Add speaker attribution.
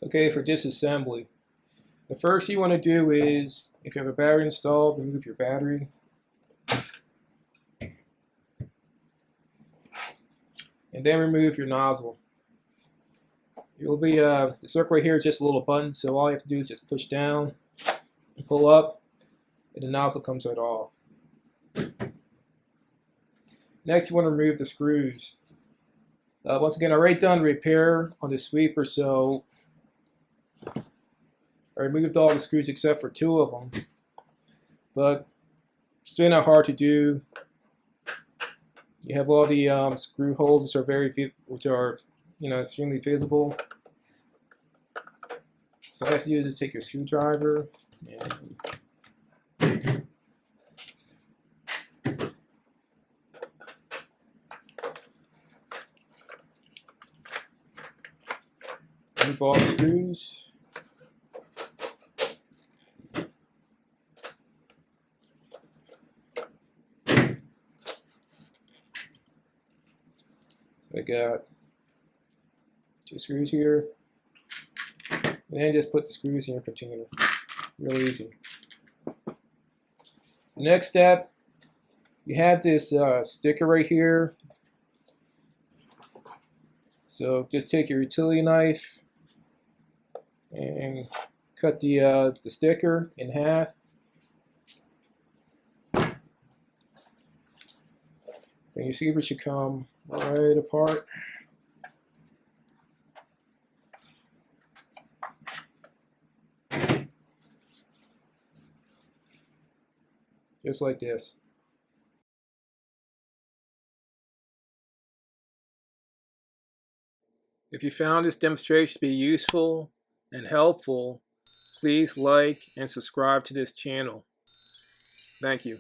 Speaker 1: Okay, for disassembly, the first you want to do is, if you have a battery installed, remove your battery. And then remove your nozzle. You'll be the circle right here is just a little button, so all you have to do is just push down and pull up, and the nozzle comes right off. Next, you want to remove the screws. Once again, I already done repair on the sweeper, so I removed all the screws except for 2 of them. But it's really not hard to do. You have all the screw holes, which are extremely visible. So all you have to do is just take your screwdriver and remove all the screws. So I got 2 screws here, and then just put the screws in your container. Real easy. The next step, you have this sticker right here. So just take your utility knife and cut the sticker in half. Then your sweeper should come right apart. Just like this. If you found this demonstration to be useful and helpful, please like and subscribe to this channel. Thank you.